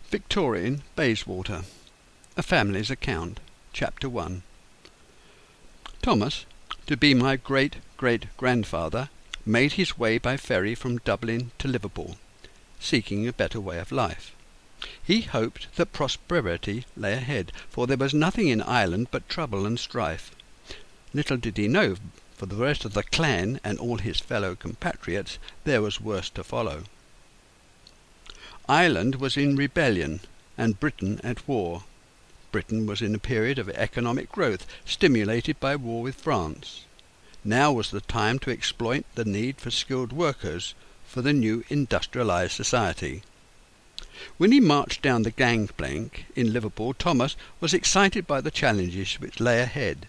Victorian Bayswater. A Family's Account. Chapter 1. Thomas, to be my great-great-grandfather, made his way by ferry from Dublin to Liverpool, seeking a better way of life. He hoped that prosperity lay ahead, for there was nothing in Ireland but trouble and strife. Little did he know, for the rest of the clan and all his fellow compatriots, there was worse to follow. Ireland was in rebellion, and Britain at war. Britain was in a period of economic growth, stimulated by war with France. Now was the time to exploit the need for skilled workers for the new industrialised society. When he marched down the gangplank in Liverpool, Thomas was excited by the challenges which lay ahead.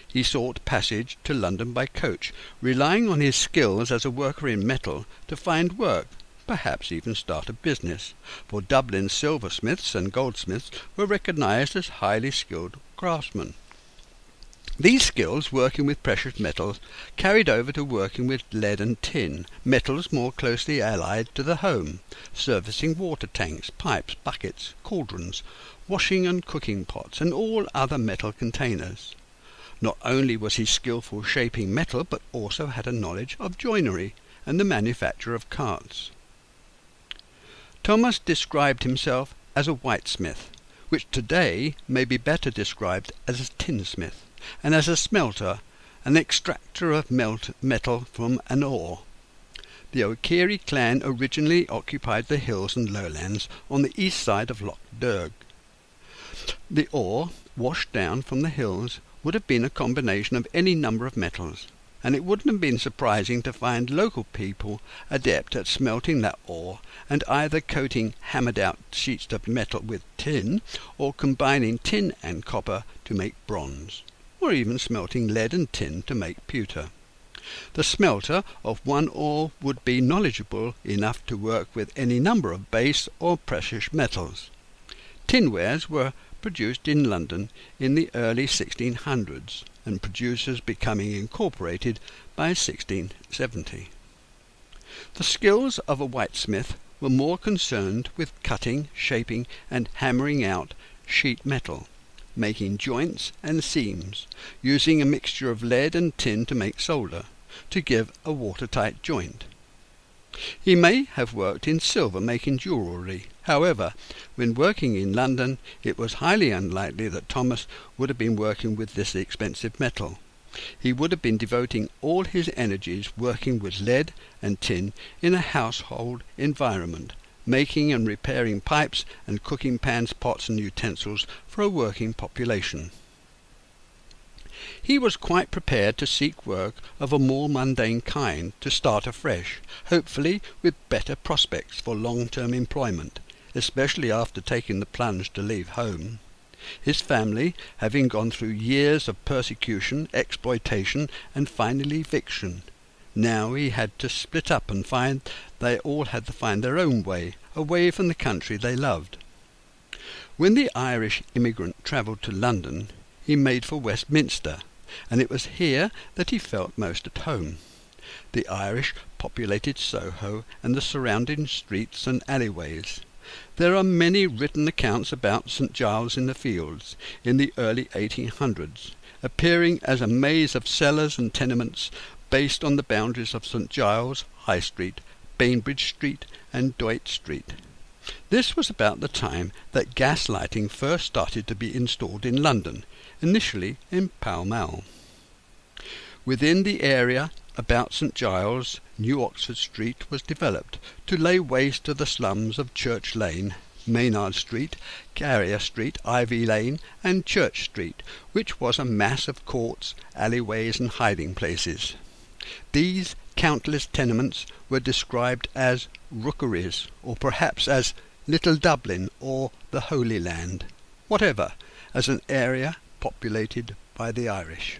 He sought passage to London by coach, relying on his skills as a worker in metal to find work, perhaps even start a business, for Dublin's silversmiths and goldsmiths were recognised as highly skilled craftsmen. These skills, working with precious metals, carried over to working with lead and tin, metals more closely allied to the home, servicing water tanks, pipes, buckets, cauldrons, washing and cooking pots, and all other metal containers. Not only was he skilful shaping metal, but also had a knowledge of joinery and the manufacture of carts. Thomas described himself as a whitesmith, which today may be better described as a tinsmith, and as a smelter, an extractor of metal from an ore. The O'Keary clan originally occupied the hills and lowlands on the east side of Lough Derg. The ore, washed down from the hills, would have been a combination of any number of metals, and it wouldn't have been surprising to find local people adept at smelting that ore and either coating hammered-out sheets of metal with tin, or combining tin and copper to make bronze, or even smelting lead and tin to make pewter. The smelter of one ore would be knowledgeable enough to work with any number of base or precious metals. Tinwares were produced in London in the early 1600s, and producers becoming incorporated by 1670. The skills of a whitesmith were more concerned with cutting, shaping, and hammering out sheet metal, making joints and seams, using a mixture of lead and tin to make solder, to give a watertight joint. He may have worked in silver making jewellery. However, when working in London, it was highly unlikely that Thomas would have been working with this expensive metal. He would have been devoting all his energies working with lead and tin in a household environment, making and repairing pipes and cooking pans, pots and utensils for a working population. He was quite prepared to seek work of a more mundane kind, to start afresh, hopefully with better prospects for long-term employment, especially after taking the plunge to leave home. His family, having gone through years of persecution, exploitation, and finally eviction, now he had to split up and find they all had to find their own way, away from the country they loved. When the Irish immigrant travelled to London, he made for Westminster, and it was here that he felt most at home. The Irish populated Soho and the surrounding streets and alleyways. There are many written accounts about St. Giles in the Fields in the early 1800s, appearing as a maze of cellars and tenements based on the boundaries of St. Giles, High Street, Bainbridge Street and Dwight Street. This was about the time that gas lighting first started to be installed in London, initially in Pall Mall. Within the area about St. Giles, New Oxford Street was developed to lay waste to the slums of Church Lane, Maynard Street, Carrier Street, Ivy Lane and Church Street, which was a mass of courts, alleyways and hiding places. These countless tenements were described as rookeries, or perhaps as Little Dublin or the Holy Land, whatever, as an area populated by the Irish.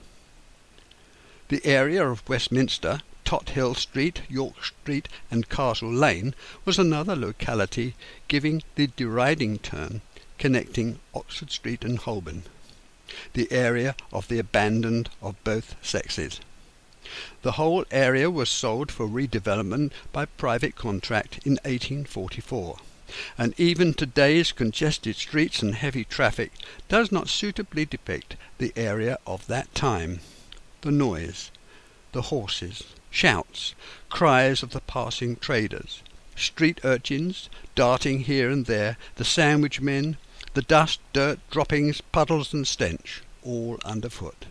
The area of Westminster, Tothill Street, York Street and Castle Lane was another locality giving the deriding term connecting Oxford Street and Holborn, the area of the abandoned of both sexes. The whole area was sold for redevelopment by private contract in 1844, and even today's congested streets and heavy traffic does not suitably depict the area of that time. The noise, the horses, shouts, cries of the passing traders, street urchins darting here and there, the sandwich men, the dust, dirt, droppings, puddles and stench, all underfoot.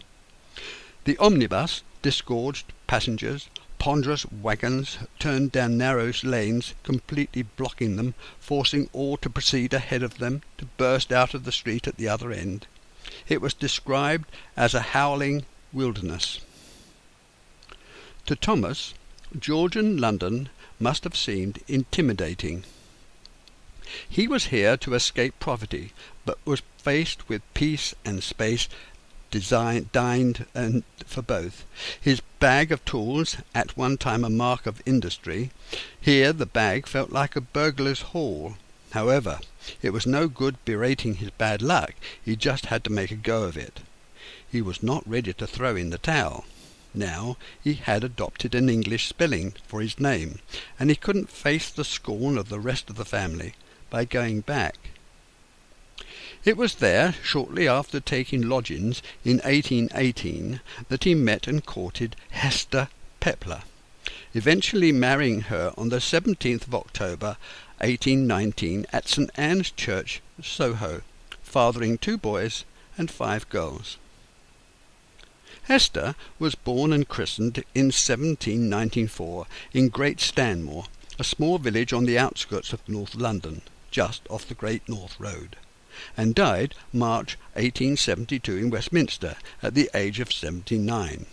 The omnibus disgorged passengers, ponderous wagons turned down narrow lanes, completely blocking them, forcing all to proceed ahead of them, to burst out of the street at the other end. It was described as a howling wilderness. To Thomas, Georgian London must have seemed intimidating. He was here to escape poverty, but was faced with peace and space, dined and for both. His bag of tools, at one time a mark of industry, here the bag felt like a burglar's haul. However, it was no good berating his bad luck, he just had to make a go of it. He was not ready to throw in the towel. Now he had adopted an English spelling for his name, and he couldn't face the scorn of the rest of the family by going back. It was there, shortly after taking lodgings in 1818, that he met and courted Hester Pepler, eventually marrying her on the 17th of October 1819 at St. Anne's Church, Soho, fathering 2 boys and 5 girls. Hester was born and christened in 1794 in Great Stanmore, a small village on the outskirts of North London, just off the Great North Road, and died March 1872 in Westminster at the age of 79.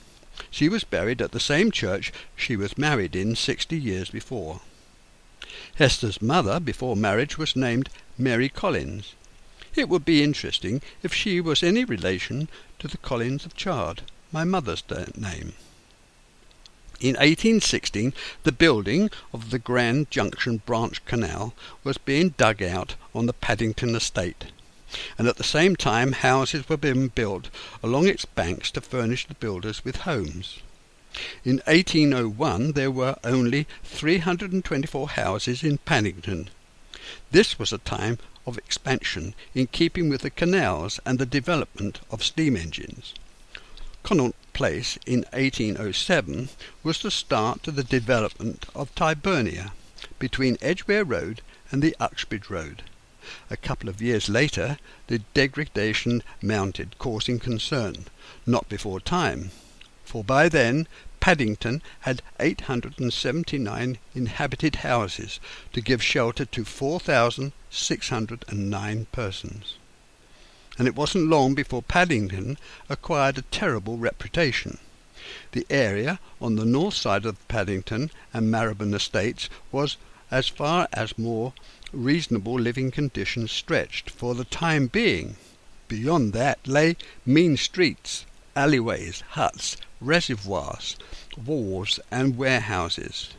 She was buried at the same church she was married in 60 years before. Hester's mother before marriage was named Mary Collins. It would be interesting if she was any relation to the Collins of Chard, my mother's name. In 1816 the building of the Grand Junction Branch Canal was being dug out on the Paddington estate, and at the same time houses were being built along its banks to furnish the builders with homes. In 1801 there were only 324 houses in Paddington. This was a time of expansion in keeping with the canals and the development of steam engines. Connaught Place in 1807 was the start to the development of Tyburnia, between Edgware Road and the Uxbridge Road. A couple of years later the degradation mounted, causing concern, not before time, for by then Paddington had 879 inhabited houses to give shelter to 4,609 persons. And it wasn't long before Paddington acquired a terrible reputation. The area on the north side of Paddington and Marylebone estates was as far as more reasonable living conditions stretched for the time being. Beyond that lay mean streets, alleyways, huts, reservoirs, wharves and warehouses.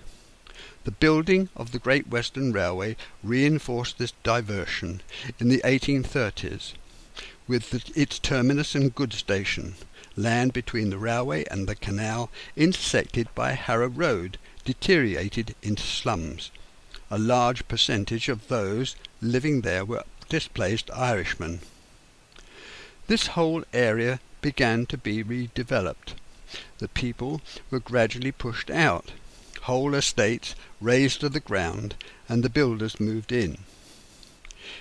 The building of the Great Western Railway reinforced this diversion in the 1830s, with its terminus and goods station, land between the railway and the canal intersected by Harrow Road, deteriorated into slums. A large percentage of those living there were displaced Irishmen. This whole area began to be redeveloped. The people were gradually pushed out, whole estates razed to the ground, and the builders moved in.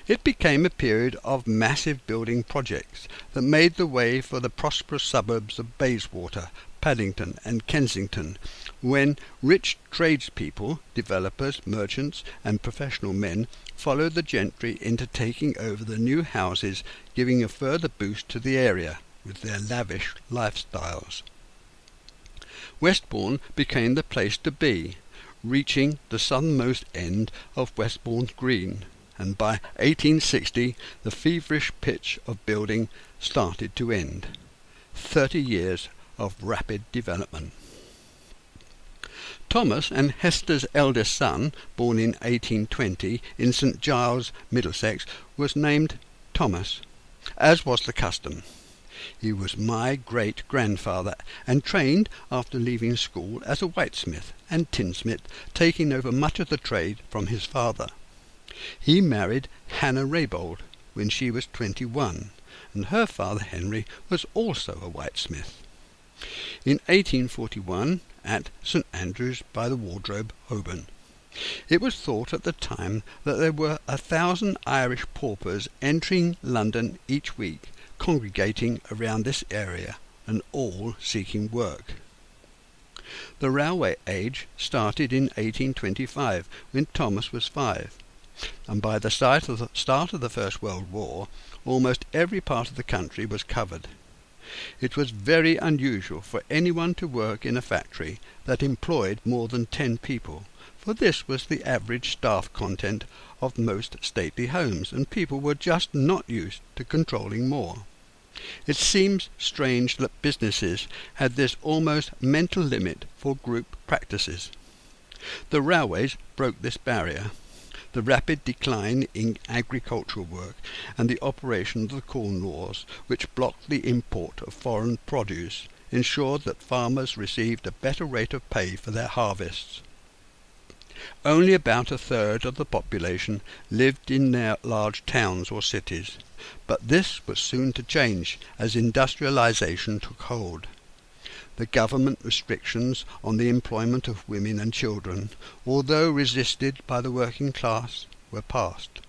It became a period of massive building projects that made the way for the prosperous suburbs of Bayswater, Paddington and Kensington, when rich tradespeople, developers, merchants and professional men followed the gentry into taking over the new houses, giving a further boost to the area with their lavish lifestyles. Westbourne became the place to be, reaching the southernmost end of Westbourne Green, and by 1860 the feverish pitch of building started to end. 30 years of rapid development. Thomas and Hester's eldest son, born in 1820 in St. Giles, Middlesex, was named Thomas, as was the custom. He was my great-grandfather, and trained after leaving school as a whitesmith and tinsmith, taking over much of the trade from his father. He married Hannah Raybould when she was 21, and her father Henry was also a whitesmith. In 1841, at St Andrews by the Wardrobe, Holborn, it was thought at the time that there were 1,000 Irish paupers entering London each week, congregating around this area, and all seeking work. The railway age started in 1825, when Thomas was 5, and by the start of the First World War, almost every part of the country was covered. It was very unusual for anyone to work in a factory that employed more than 10 people, for this was the average staff content of most stately homes, and people were just not used to controlling more. It seems strange that businesses had this almost mental limit for group practices. The railways broke this barrier. The rapid decline in agricultural work and the operation of the Corn Laws, which blocked the import of foreign produce, ensured that farmers received a better rate of pay for their harvests. Only about a third of the population lived in their large towns or cities, but this was soon to change as industrialization took hold. The government restrictions on the employment of women and children, although resisted by the working class, were passed.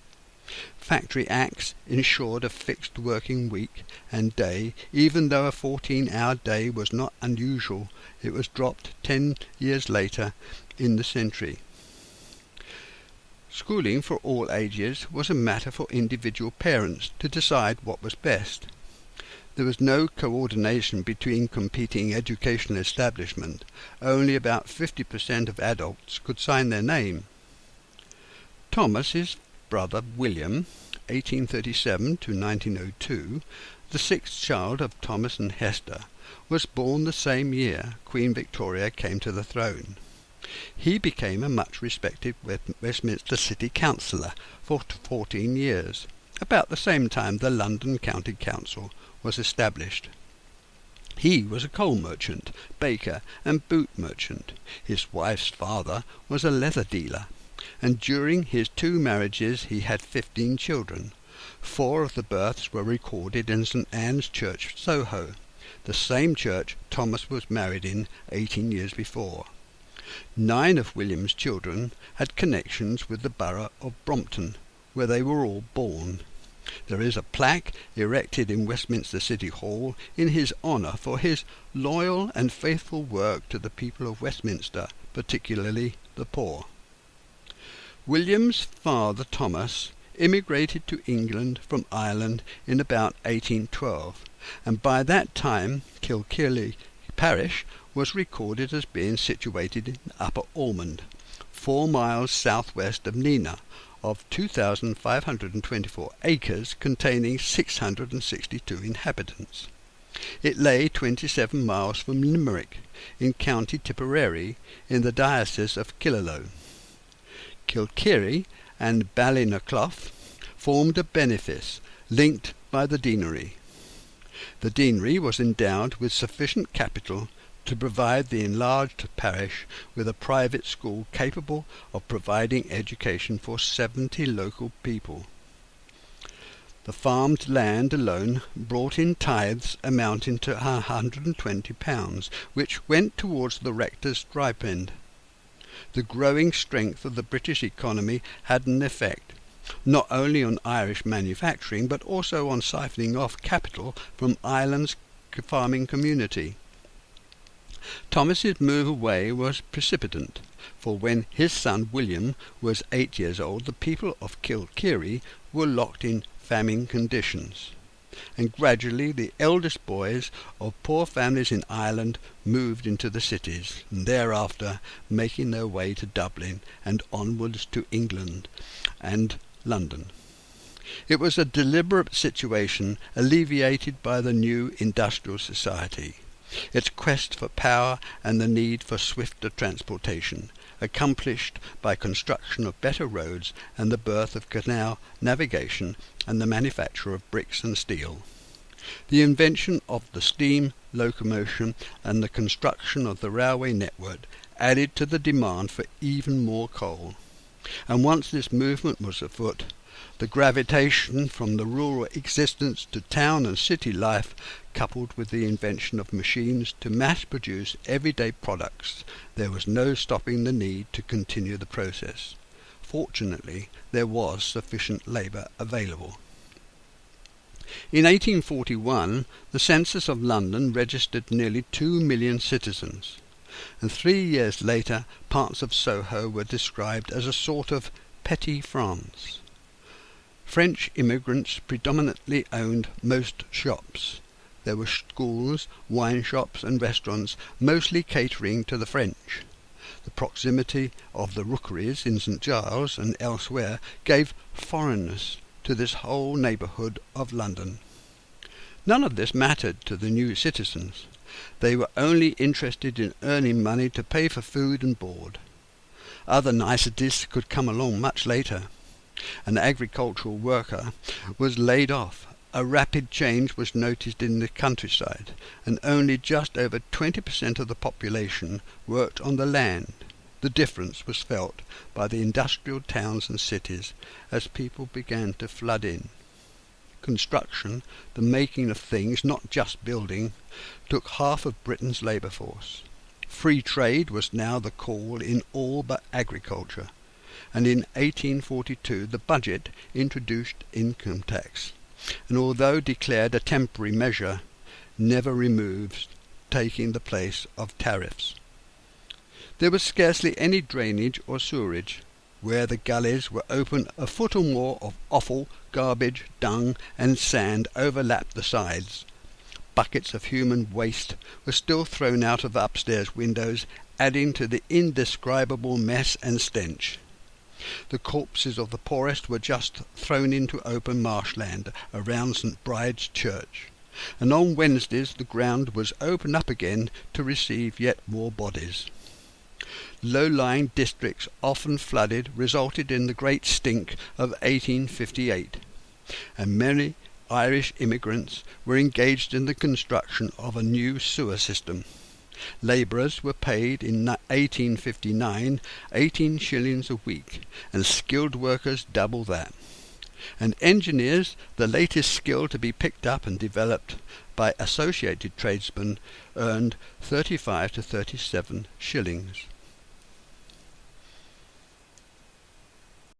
Factory Acts ensured a fixed working week and day. Even though a 14-hour day was not unusual, it was dropped 10 years later in the century. Schooling for all ages was a matter for individual parents to decide what was best. There was no coordination between competing educational establishments. Only about 50% of adults could sign their name. Thomas, his brother William, 1837 to 1902, the sixth child of Thomas and Hester, was born the same year Queen Victoria came to the throne. He became a much respected Westminster City Councillor for 14 years, about the same time the London County Council was established. He was a coal merchant, baker and boot merchant. His wife's father was a leather dealer, and during his 2 marriages he had 15 children. 4 of the births were recorded in St Anne's Church, Soho, the same church Thomas was married in 18 years before. 9 of William's children had connections with the borough of Brompton, where they were all born. There is a plaque erected in Westminster City Hall in his honour for his loyal and faithful work to the people of Westminster, particularly the poor. William's father Thomas immigrated to England from Ireland in about 1812, and by that time Kilkeary Parish was recorded as being situated in Upper Ormond, 4 miles southwest of Neenah, of 2,524 acres containing 662 inhabitants. It lay 27 miles from Limerick, in County Tipperary, in the Diocese of Killaloe. Kilkeary and Ballinaclough formed a benefice linked by the deanery. The deanery was endowed with sufficient capital to provide the enlarged parish with a private school capable of providing education for 70 local people. The farmed land alone brought in tithes amounting to £120, which went towards the rector's stipend. The growing strength of the British economy had an effect, not only on Irish manufacturing, but also on siphoning off capital from Ireland's farming community. Thomas's move away was precipitant, for when his son William was 8 years old, the people of Kilkeary were locked in famine conditions, and gradually the eldest boys of poor families in Ireland moved into the cities, and thereafter making their way to Dublin and onwards to England and London. It was a deliberate situation alleviated by the new industrial society, its quest for power and the need for swifter transportation, accomplished by construction of better roads and the birth of canal navigation and the manufacture of bricks and steel. The invention of the steam locomotion and the construction of the railway network added to the demand for even more coal. And once this movement was afoot, the gravitation from the rural existence to town and city life, coupled with the invention of machines to mass-produce everyday products, there was no stopping the need to continue the process. Fortunately, there was sufficient labour available. In 1841, the census of London registered nearly 2 million citizens, and 3 years later parts of Soho were described as a sort of petty France. French immigrants predominantly owned most shops. There were schools, wine shops and restaurants, mostly catering to the French. The proximity of the rookeries in St. Giles and elsewhere gave foreignness to this whole neighbourhood of London. None of this mattered to the new citizens. They were only interested in earning money to pay for food and board. Other niceties could come along much later. An agricultural worker was laid off. A rapid change was noticed in the countryside, and only just over 20% of the population worked on the land. The difference was felt by the industrial towns and cities as people began to flood in. Construction, the making of things, not just building, took half of Britain's labour force. Free trade was now the call in all but agriculture, and in 1842 the budget introduced income tax, and although declared a temporary measure, never removed, taking the place of tariffs. There was scarcely any drainage or sewerage. Where the gullies were open, a foot or more of offal, garbage, dung and sand overlapped the sides. Buckets of human waste were still thrown out of upstairs windows, adding to the indescribable mess and stench. The corpses of the poorest were just thrown into open marshland around St. Bride's Church, and on Wednesdays the ground was opened up again to receive yet more bodies. Low-lying districts, often flooded, resulted in the Great Stink of 1858, and many Irish immigrants were engaged in the construction of a new sewer system. Labourers were paid in 1859 18 shillings a week, and skilled workers double that. And engineers, the latest skill to be picked up and developed by associated tradesmen, earned 35 to 37 shillings.